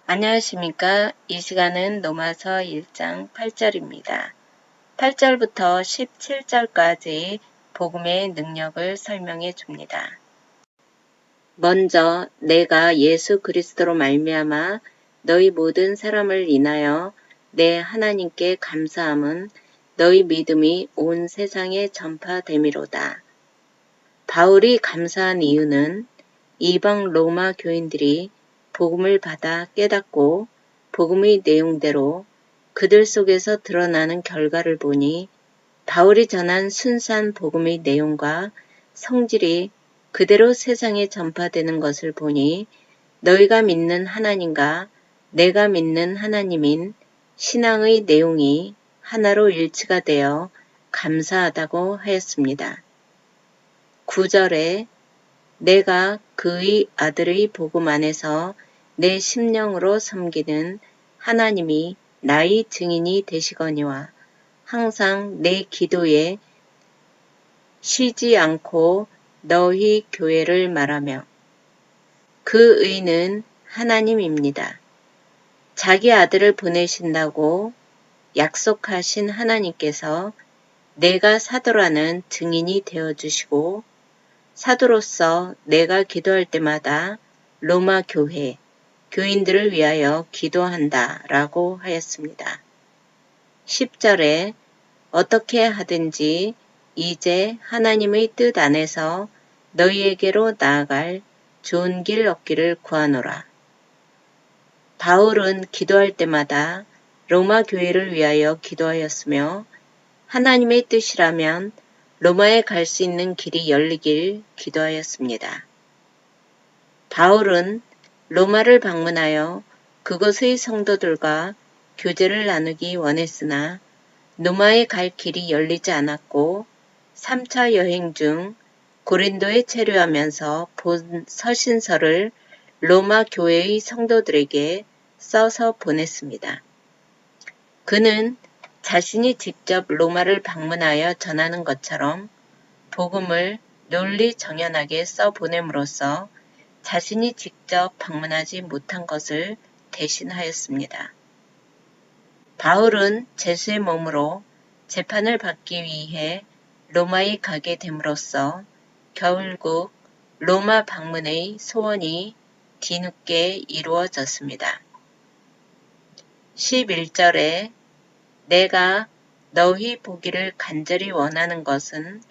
안녕하십니까. 이 시간은 로마서 1장 8절입니다. 8절부터 17절까지 복음의 능력을 설명해 줍니다. 먼저 내가 예수 그리스도로 말미암아 너희 모든 사람을 인하여 내 하나님께 감사함은 너희 믿음이 온 세상에 전파됨이로다. 바울이 감사한 이유는 이방 로마 교인들이 복음을 받아 깨닫고 복음의 내용대로 그들 속에서 드러나는 결과를 보니 바울이 전한 순수한 복음의 내용과 성질이 그대로 세상에 전파되는 것을 보니 너희가 믿는 하나님과 내가 믿는 하나님인 신앙의 내용이 하나로 일치가 되어 감사하다고 하였습니다. 9절에 내가 그의 아들의 복음 안에서 내 심령으로 섬기는 하나님이 나의 증인이 되시거니와 항상 내 기도에 쉬지 않고 너희 교회를 말하며 그 의는 하나님입니다. 자기 아들을 보내신다고 약속하신 하나님께서 내가 사도라는 증인이 되어주시고 사도로서 내가 기도할 때마다 로마 교회, 교인들을 위하여 기도한다 라고 하였습니다. 10절에 어떻게 하든지 이제 하나님의 뜻 안에서 너희에게로 나아갈 좋은 길 얻기를 구하노라. 바울은 기도할 때마다 로마 교회를 위하여 기도하였으며 하나님의 뜻이라면 로마에 갈 수 있는 길이 열리길 기도하였습니다. 바울은 로마를 방문하여 그곳의 성도들과 교제를 나누기 원했으나 로마에 갈 길이 열리지 않았고 3차 여행 중 고린도에 체류하면서 본 서신서를 로마 교회의 성도들에게 써서 보냈습니다. 그는 자신이 직접 로마를 방문하여 전하는 것처럼 복음을 논리정연하게 써보냄으로써 자신이 직접 방문하지 못한 것을 대신하였습니다. 바울은 제수의 몸으로 재판을 받기 위해 로마에 가게 됨으로써 결국 로마 방문의 소원이 뒤늦게 이루어졌습니다. 11절에 내가 너희 보기를 간절히 원하는 것은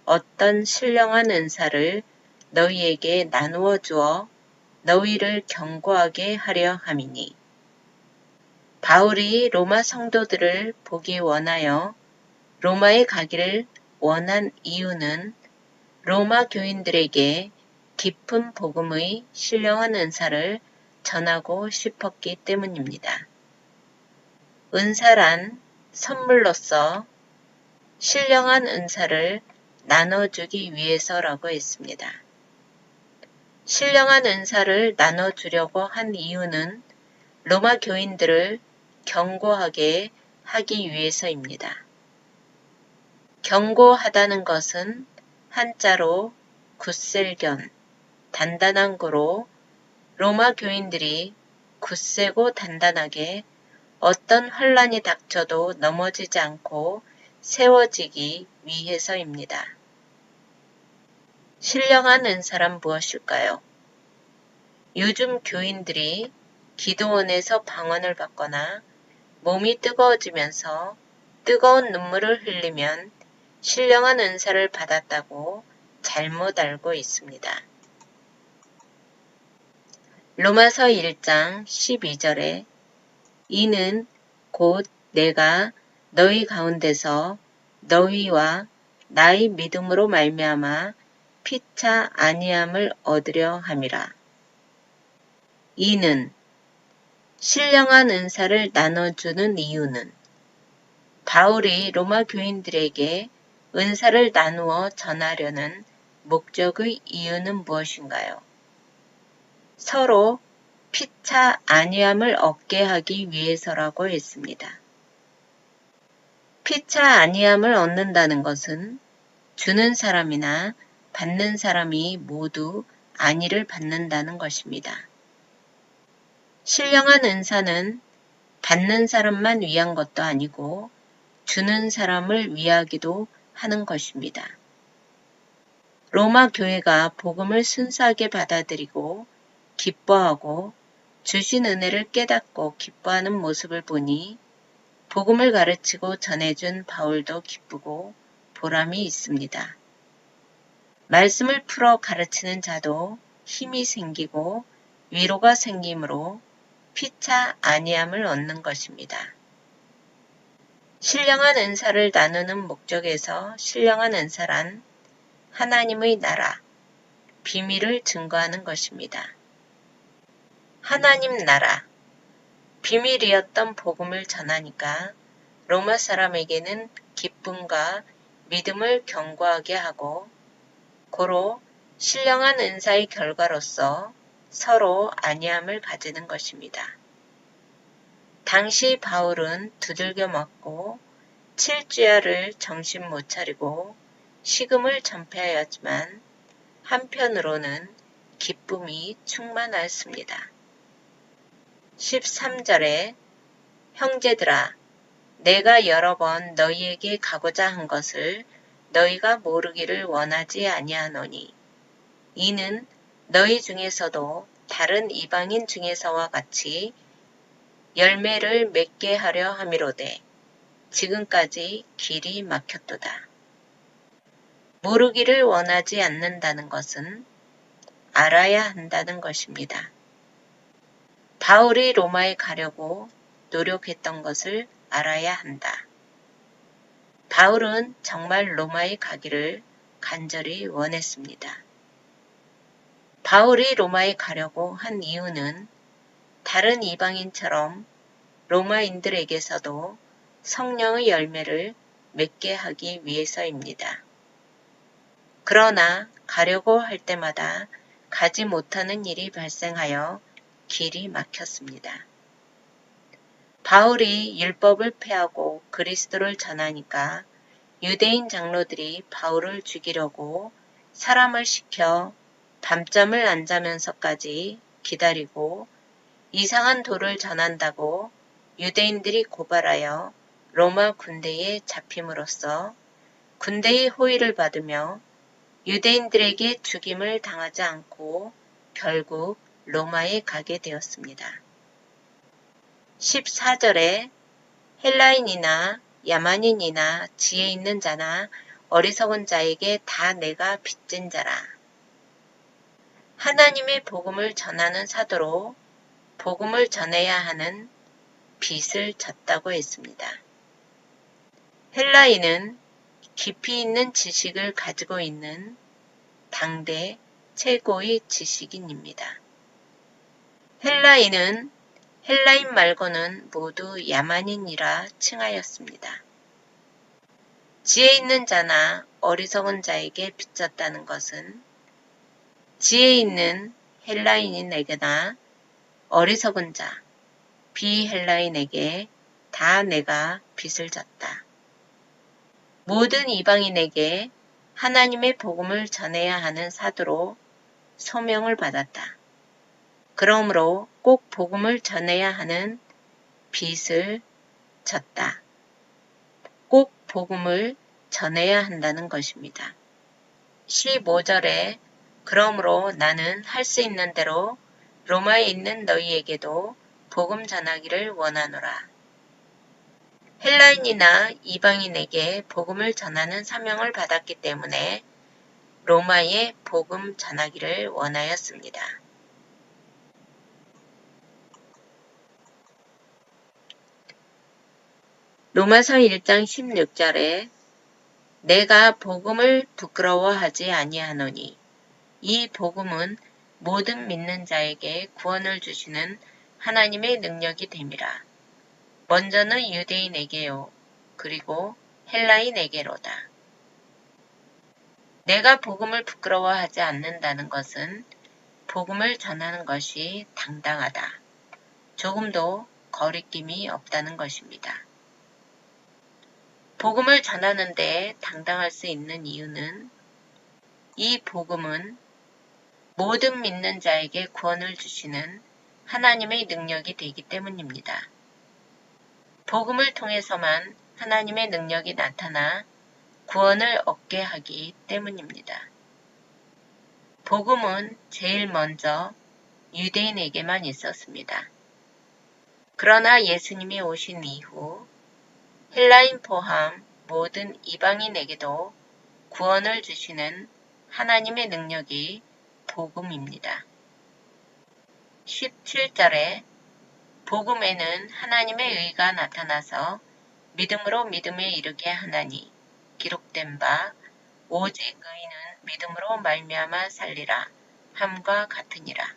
어떤 신령한 은사를 너희에게 나누어 주어 너희를 견고하게 하려 함이니. 바울이 로마 성도들을 보기 원하여 로마에 가기를 원한 이유는 로마 교인들에게 깊은 복음의 신령한 은사를 전하고 싶었기 때문입니다. 은사란 선물로서 신령한 은사를 나눠주기 위해서라고 했습니다. 신령한 은사를 나눠주려고 한 이유는 로마 교인들을 견고하게 하기 위해서입니다. 견고하다는 것은 한자로 굳셀견, 단단한 거로 로마 교인들이 굳세고 단단하게 어떤 환란이 닥쳐도 넘어지지 않고 세워지기 위해서입니다. 신령한 은사란 무엇일까요? 요즘 교인들이 기도원에서 방언을 받거나 몸이 뜨거워지면서 뜨거운 눈물을 흘리면 신령한 은사를 받았다고 잘못 알고 있습니다. 로마서 1장 12절에 이는 곧 내가 너희 가운데서 너희와 나의 믿음으로 말미암아 피차 아니함을 얻으려 함이라. 이는 신령한 은사를 나눠주는 이유는 바울이 로마 교인들에게 은사를 나누어 전하려는 목적의 이유는 무엇인가요? 서로 피차 아니함을 얻게 하기 위해서라고 했습니다. 피차 아니함을 얻는다는 것은 주는 사람이나 받는 사람이 모두 안위를 받는다는 것입니다. 신령한 은사는 받는 사람만 위한 것도 아니고 주는 사람을 위하기도 하는 것입니다. 로마 교회가 복음을 순수하게 받아들이고 기뻐하고 주신 은혜를 깨닫고 기뻐하는 모습을 보니 복음을 가르치고 전해준 바울도 기쁘고 보람이 있습니다. 말씀을 풀어 가르치는 자도 힘이 생기고 위로가 생기므로 피차 안위함을 얻는 것입니다. 신령한 은사를 나누는 목적에서 신령한 은사란 하나님의 나라, 비밀을 증거하는 것입니다. 하나님 나라, 비밀이었던 복음을 전하니까 로마 사람에게는 기쁨과 믿음을 견고하게 하고 고로 신령한 은사의 결과로서 서로 안위함을 가지는 것입니다. 당시 바울은 두들겨 맞고 7주야를 정신 못 차리고 식음을 전폐하였지만 한편으로는 기쁨이 충만하였습니다. 13절에 형제들아 내가 여러 번 너희에게 가고자 한 것을 너희가 모르기를 원하지 아니하노니 이는 너희 중에서도 다른 이방인 중에서와 같이 열매를 맺게 하려 함이로되 지금까지 길이 막혔도다. 모르기를 원하지 않는다는 것은 알아야 한다는 것입니다. 바울이 로마에 가려고 노력했던 것을 알아야 한다. 바울은 정말 로마에 가기를 간절히 원했습니다. 바울이 로마에 가려고 한 이유는 다른 이방인처럼 로마인들에게서도 성령의 열매를 맺게 하기 위해서입니다. 그러나 가려고 할 때마다 가지 못하는 일이 발생하여 길이 막혔습니다. 바울이 율법을 폐하고 그리스도를 전하니까 유대인 장로들이 바울을 죽이려고 사람을 시켜 밤잠을 안 자면서까지 기다리고 이상한 도를 전한다고 유대인들이 고발하여 로마 군대에 잡힘으로써 군대의 호의를 받으며 유대인들에게 죽임을 당하지 않고 결국 로마에 가게 되었습니다. 14절에 헬라인이나 야만인이나 지혜 있는 자나 어리석은 자에게 다 내가 빚진 자라. 하나님의 복음을 전하는 사도로 복음을 전해야 하는 빚을 졌다고 했습니다. 헬라인은 깊이 있는 지식을 가지고 있는 당대 최고의 지식인입니다. 헬라인은 헬라인 말고는 모두 야만인이라 칭하였습니다. 지혜 있는 자나 어리석은 자에게 빚졌다는 것은 지혜 있는 헬라인에게나 어리석은 자, 비헬라인에게 다 내가 빚을 졌다. 모든 이방인에게 하나님의 복음을 전해야 하는 사도로 소명을 받았다. 그러므로 꼭 복음을 전해야 하는 빚을 졌다. 꼭 복음을 전해야 한다는 것입니다. 15절에 그러므로 나는 할 수 있는 대로 로마에 있는 너희에게도 복음 전하기를 원하노라. 헬라인이나 이방인에게 복음을 전하는 사명을 받았기 때문에 로마에 복음 전하기를 원하였습니다. 로마서 1장 16절에 내가 복음을 부끄러워하지 아니하노니 이 복음은 모든 믿는 자에게 구원을 주시는 하나님의 능력이 됨이라. 먼저는 유대인에게요. 그리고 헬라인에게로다. 내가 복음을 부끄러워하지 않는다는 것은 복음을 전하는 것이 당당하다. 조금도 거리낌이 없다는 것입니다. 복음을 전하는 데 당당할 수 있는 이유는 이 복음은 모든 믿는 자에게 구원을 주시는 하나님의 능력이 되기 때문입니다. 복음을 통해서만 하나님의 능력이 나타나 구원을 얻게 하기 때문입니다. 복음은 제일 먼저 유대인에게만 있었습니다. 그러나 예수님이 오신 이후 헬라인 포함 모든 이방인에게도 구원을 주시는 하나님의 능력이 복음입니다. 17절에 복음에는 하나님의 의가 나타나서 믿음으로 믿음에 이르게 하나니 기록된 바 오직 의인은 믿음으로 말미암아 살리라 함과 같으니라.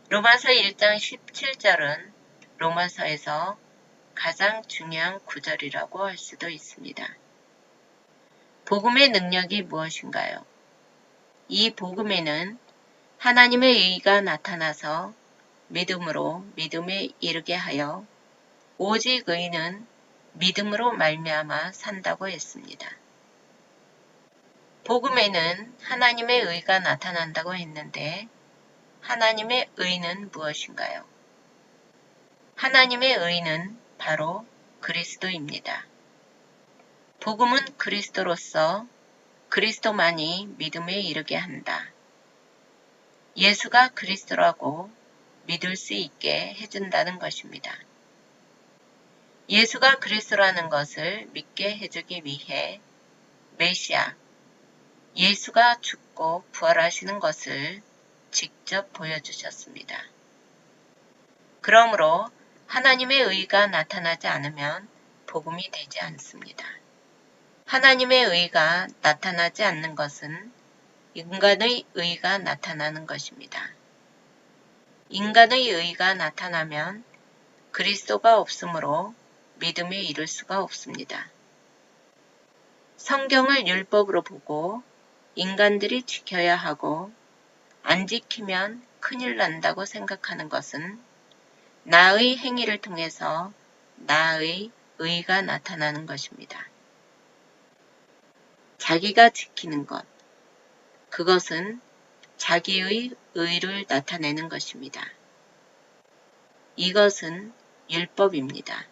로마서 1장 17절은 로마서에서 가장 중요한 구절이라고 할 수도 있습니다. 복음의 능력이 무엇인가요? 이 복음에는 하나님의 의가 나타나서 믿음으로 믿음에 이르게 하여 오직 의인은 믿음으로 말미암아 산다고 했습니다. 복음에는 하나님의 의가 나타난다고 했는데 하나님의 의는 무엇인가요? 하나님의 의는 바로 그리스도입니다. 복음은 그리스도로서 그리스도만이 믿음에 이르게 한다. 예수가 그리스도라고 믿을 수 있게 해준다는 것입니다. 예수가 그리스도라는 것을 믿게 해주기 위해 메시아, 예수가 죽고 부활하시는 것을 직접 보여주셨습니다. 그러므로 하나님의 의가 나타나지 않으면 복음이 되지 않습니다. 하나님의 의가 나타나지 않는 것은 인간의 의가 나타나는 것입니다. 인간의 의가 나타나면 그리스도가 없으므로 믿음에 이를 수가 없습니다. 성경을 율법으로 보고 인간들이 지켜야 하고 안 지키면 큰일 난다고 생각하는 것은 나의 행위를 통해서 나의 의가 나타나는 것입니다. 자기가 지키는 것, 그것은 자기의 의를 나타내는 것입니다. 이것은 율법입니다.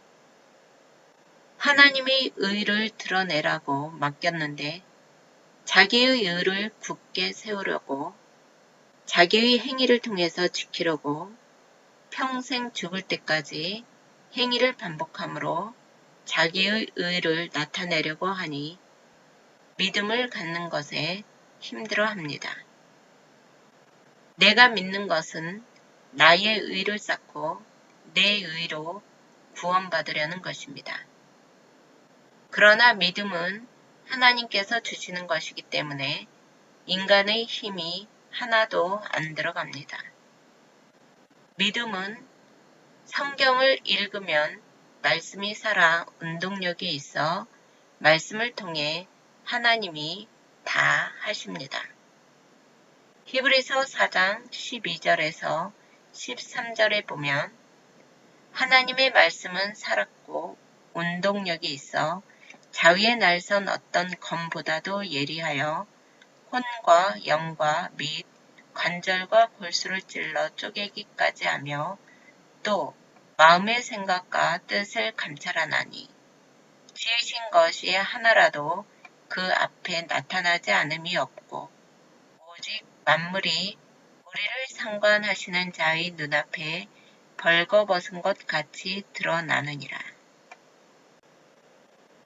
하나님의 의를 드러내라고 맡겼는데 자기의 의를 굳게 세우려고 자기의 행위를 통해서 지키려고 평생 죽을 때까지 행위를 반복함으로 자기의 의를 나타내려고 하니 믿음을 갖는 것에 힘들어합니다. 내가 믿는 것은 나의 의를 쌓고 내 의로 구원받으려는 것입니다. 그러나 믿음은 하나님께서 주시는 것이기 때문에 인간의 힘이 하나도 안 들어갑니다. 믿음은 성경을 읽으면 말씀이 살아 운동력이 있어 말씀을 통해 하나님이 다 하십니다. 히브리서 4장 12절에서 13절에 보면 하나님의 말씀은 살았고 운동력이 있어 자위에 날선 어떤 검보다도 예리하여 혼과 영과 및 관절과 골수를 찔러 쪼개기까지 하며 또 마음의 생각과 뜻을 감찰하나니 지으신 것이 하나라도 그 앞에 나타나지 않음이 없고 오직 만물이 우리를 상관하시는 자의 눈앞에 벌거벗은 것 같이 드러나느니라.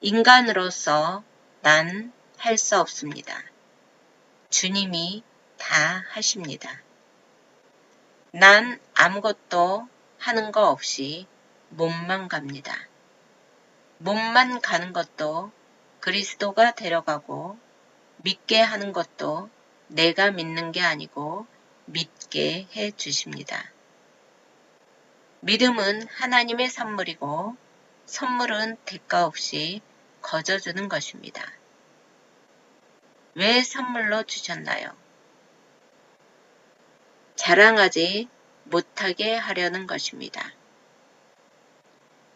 인간으로서 난 할 수 없습니다. 주님이 다 하십니다. 난 아무것도 하는 거 없이 몸만 갑니다. 몸만 가는 것도 그리스도가 데려가고 믿게 하는 것도 내가 믿는 게 아니고 믿게 해 주십니다. 믿음은 하나님의 선물이고 선물은 대가 없이 거저주는 것입니다. 왜 선물로 주셨나요? 자랑하지 못하게 하려는 것입니다.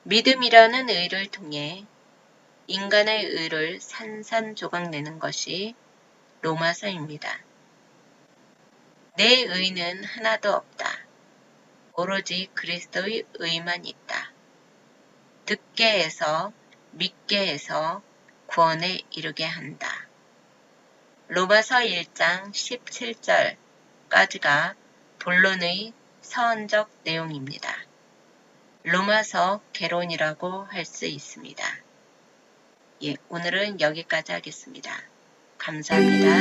믿음이라는 의를 통해 인간의 의를 산산조각내는 것이 로마서입니다. 내 의는 하나도 없다. 오로지 그리스도의 의만 있다. 듣게 해서 믿게 해서 구원에 이르게 한다. 로마서 1장 17절까지가 본론의 서원적 내용입니다. 로마서 개론이라고 할 수 있습니다. 오늘은 여기까지 하겠습니다. 감사합니다.